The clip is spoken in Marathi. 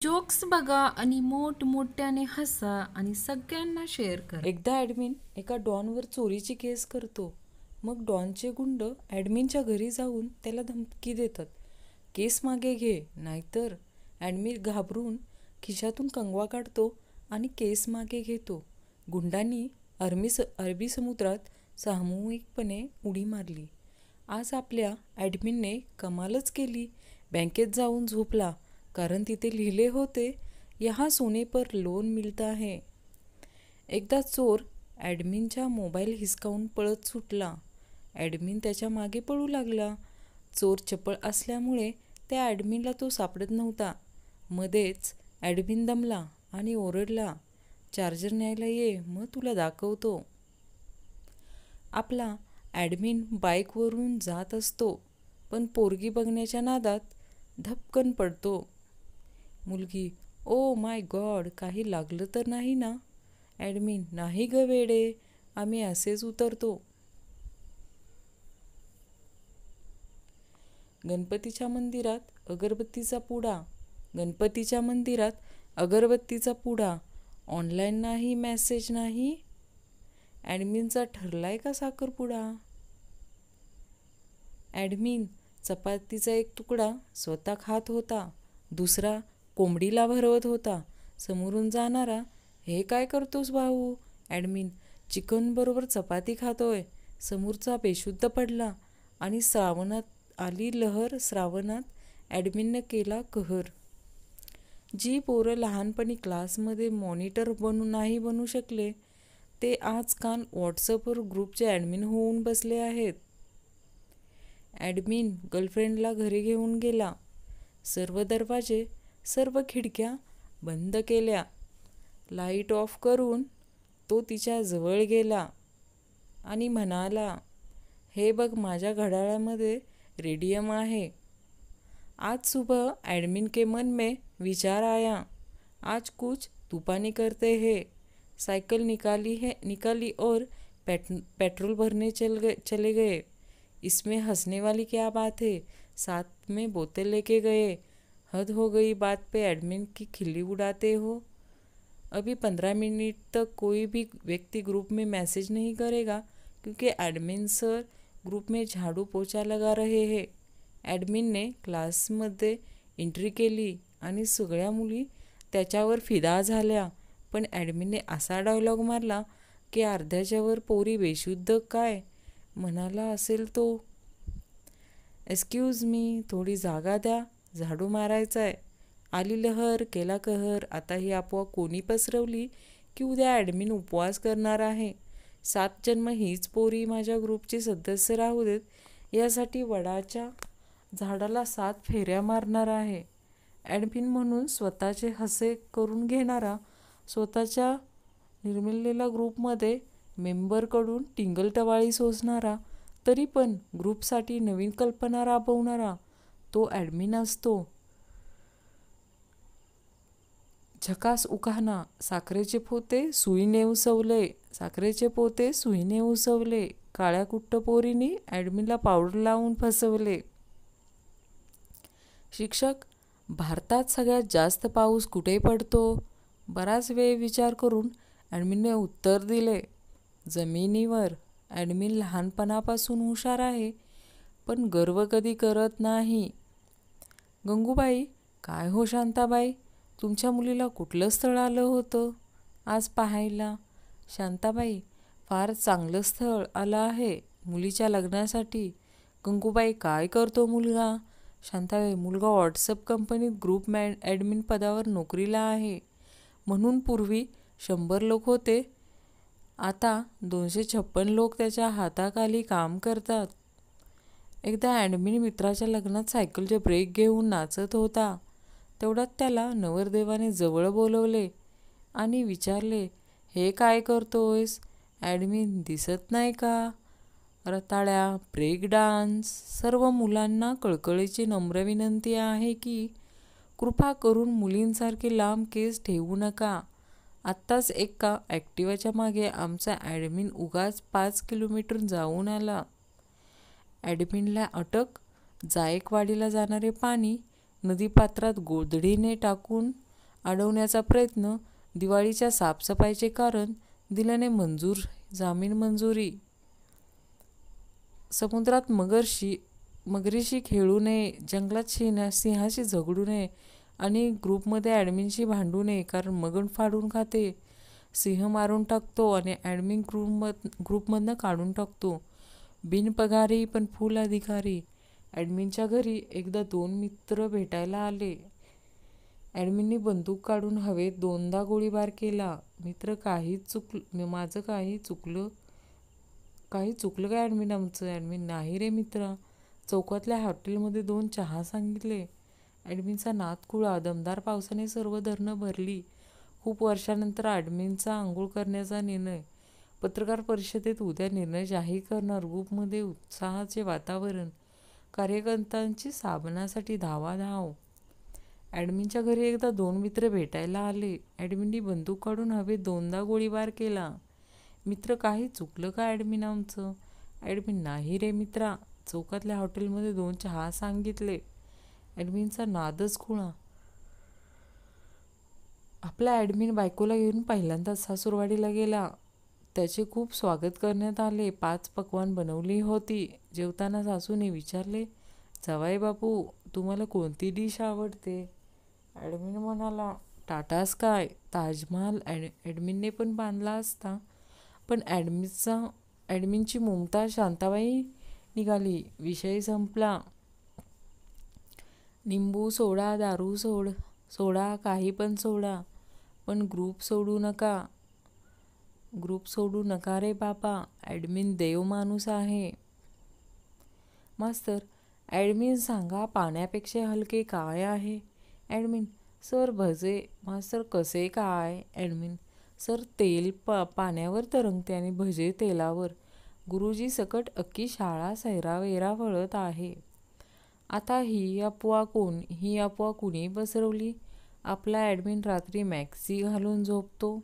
जोक्स बघा आणि मोठमोठ्याने हसा आणि सगळ्यांना शेअर करा. एकदा ॲडमिन एका डॉनवर चोरीची केस करतो. मग डॉनचे गुंड ॲडमिनच्या घरी जाऊन त्याला धमकी देतात, केस मागे घे नाहीतर. ॲडमिन घाबरून खिशातून कंगवा काढतो आणि केस मागे घेतो. गुंडांनी अरबी समुद्रात सामूहिकपणे उडी मारली. आज आपल्या ॲडमिनने कमालच केली. बँकेत जाऊन झोपला, कारण तिथे लिहिले होते, यहाँ सोने पर लोन मिळता है. एकदा चोर ॲडमिनचा मोबाईल हिसकावून पळत सुटला. ॲडमिन त्याच्या मागे पळू लागला. चोर चपळ असल्यामुळे त्या ॲडमिनला तो सापडत नव्हता. मध्येच ॲडमिन दमला आणि ओरडला, चार्जर न्यायला ये, मग तुला दाखवतो. आपला ॲडमिन बाईकवरून जात असतो, पण पोरगी बघण्याच्या नादात धपकन पडतो. मुलगी, ओ माय गॉड, काही लागलं तर नाही ना? ॲडमिन, नाही ग वेडे, आम्ही असेच उतरतो. गणपतीच्या मंदिरात अगरबत्तीचा पुडा. गणपतीच्या मंदिरात अगरबत्तीचा पुडा. ऑनलाईन नाही, मेसेज नाही. ॲडमिनचा ठरलाय का साखरपुडा? ॲडमिन चपातीचा एक तुकडा स्वतः खात होता, दुसरा कोंबडीला भरवत होता. समोरून जाणारा, हे काय करतोस भाऊ? ॲडमिन, चिकन बरोबर चपाती खातोय. समोरचा बेशुद्ध पडला आणि श्रावणात आली लहर. श्रावणात ॲडमिनने केला कहर. जी पोरं लहानपणी क्लासमध्ये मॉनिटर नाही बनू शकले, ते आजकाल व्हॉट्सअपवर ग्रुपचे ॲडमिन होऊन बसले आहेत. ॲडमिन गर्लफ्रेंडला घरी घेऊन गेला. सर्व दरवाजे, सर्व खिडक्या बंद केल्या. लाईट ऑफ करून तो तिच्या जवळ गेला आणि म्हणाला, हे बघ, माझ्या घड्याळामध्ये रेडियम आहे. आज सुबह ॲडमिन के मन में विचार आया, आज कुछ तूफानी करते हैं. साइकिल निकाली और पेट्रोल भरने चले गए. इसमें हंसने वाली क्या बात है, साथ में बोतल लेके गए. हद हो गई बात पे एडमिन की खिल्ली उड़ाते हो. अभी 15 मिनट तक कोई भी व्यक्ति ग्रुप में मैसेज नहीं करेगा, क्योंकि एडमिन सर ग्रुप में झाडू पोछा लगा रहे हैं. ॲडमिनने क्लासमध्ये एंट्री केली आणि सगळ्या मुली त्याच्यावर फिदा झाल्या. पण ॲडमिनने असा डायलॉग मारला की अर्ध्याच्यावर पोरी बेशुद्ध काय म्हणाला असेल तो. एक्सक्यूज मी, थोडी जागा द्या, झाडू मारायचा आहे. आली लहर, केला कहर. आता ही अफवा कोणी पसरवली की उद्या ॲडमिन उपवास करणार आहे. 7 जन्म हीच पोरी माझ्या ग्रुपची सदस्य राहू देत, यासाठी वडाच्या झाडाला 7 फेऱ्या मारणार आहे. ॲडमिन म्हणून स्वतःचे हसे करून घेणारा, स्वतःच्या निर्मिलेल्या ग्रुपमध्ये मेंबरकडून टिंगलटवाळी सोसणारा, तरी पण ग्रुपसाठी नवीन कल्पना राबवणारा तो ॲडमिन असतो. झकास उखाणा. साखरेचे पोते सुईने उसवले. साखरेचे पोते सुईने उसवले. काळ्या कुट्ट पोरीनी ॲडमिनला पावडर लावून फसवले. शिक्षक, भारतात सगळ्यात जास्त पाऊस कुठे पडतो? बराच वेळ विचार करून ॲडमिनने उत्तर दिले, जमिनीवर. ॲडमिन लहानपणापासून हुशार आहे, पण गर्व कधी करत नाही. गंगूबाई, काय हो शांताबाई, तुमच्या मुलीला कुठलं स्थळ आलं होतं आज पाहायला? शांताबाई, फार चांगलं स्थळ आलं आहे मुलीच्या लग्नासाठी. गंगूबाई, काय करतो मुलगा? शांताबाई, मुलगा व्हॉट्सअप कंपनीत ग्रुप ॲडमिन पदावर नोकरीला आहे. म्हणून पूर्वी 100 लोक होते, आता 256 लोक त्याच्या हाताखाली काम करतात. एकदा ॲडमिन मित्राच्या लग्नात सायकलचे ब्रेक घेऊन नाचत होता. तेवढ्यात त्याला नवरदेवाने जवळ बोलवले आणि विचारले, हे काय करतोयस? ॲडमिन, दिसत नाही का? रताळ्या, ब्रेक डान्स. सर्व मुलांना कळकळीची नम्र विनंती आहे की कृपा करून मुलींसारखे लांब केस ठेवू नका. आत्ताच एका ॲक्टिवाच्या मागे आमचा ॲडमिन उगाच 5 किलोमीटर जाऊन आला. ॲडमिनला अटक. जायकवाडीला जाणारे पाणी नदीपात्रात गोधडीने टाकून अडवण्याचा प्रयत्न, दिवाळीच्या साफसफाईचे कारण दिल्याने जामीन मंजुरी, समुद्रात मगरीशी खेळू नये, जंगलात सिंहाशी झगडू नये आणि ग्रुपमध्ये ॲडमिनशी भांडू नये कारण मगण फाडून खाते, सिंह मारून टाकतो आणि ॲडमिन ग्रुपमधनं काढून टाकतो. बिनपगारी पण फुल अधिकारी. ॲडमिनच्या घरी एकदा 2 मित्र भेटायला आले. ॲडमिनने बंदूक काढून हवेत 2दा गोळीबार केला. मित्र माझं काही चुकलं काय ॲडमिन आमचं? ॲडमिन नाही रे मित्रा, चौकातल्या हॉटेलमध्ये 2 चहा सांगितले. ॲडमिनचा नाद खुळा. दमदार पावसाने सर्व धरणं भरली. खूप वर्षानंतर ॲडमिनचा आंघोळ करण्याचा निर्णय. पत्रकार परिषदेत उद्या निर्णय जाहीर करणार. ग्रुपमध्ये उत्साहाचे वातावरण. कार्यकर्त्यांची साबणासाठी धावाधाव. ॲडमिनच्या घरी एकदा 2 मित्र भेटायला आले. ॲडमिनने बंदूक काढून हवेत 2दा गोळीबार केला. मित्र काही चुकलं का ॲडमिन आमचं? ॲडमिन नाही रे मित्रा, चौकातल्या हॉटेलमध्ये 2 चहा सांगितले. ॲडमिनचा नादच खुळा. आपला ॲडमिन बायकोला घेऊन पहिल्यांदाच सासूरवाडीला गेला. त्याचे खूप स्वागत करण्यात आले. 5 पक्वान्न बनवली होती. जेवताना सासूने विचारले, जावई बापू, तुम्हाला कोणती डिश आवडते? ॲडमिन म्हणाला, टाटा स्काय, ताजमहाल. ॲडमिनने पण बांधला असता, पण ॲडमिनची मुमताज शांताबाई निघाली. विषय संपला. निंबू सोडा, दारू सोडा, काही पण सोडा, पण ग्रुप सोडू नका रे बाबा. ॲडमिन देव माणूस आहे. मास्तर, ॲडमिन सांगा, पाण्यापेक्षा हलके काय आहे? ॲडमिन, सर भजे. मास्तर, कसे काय? ॲडमिन, सर तेल पाण्यावर तरंगते आणि भजे तेलावर. गुरुजी सकट अख्खी शाळा सैरावैरा वळत आहे. आता ही अफवा कुणी पसरवली? आपला ॲडमिन रात्री मॅक्सी घालून झोपतो.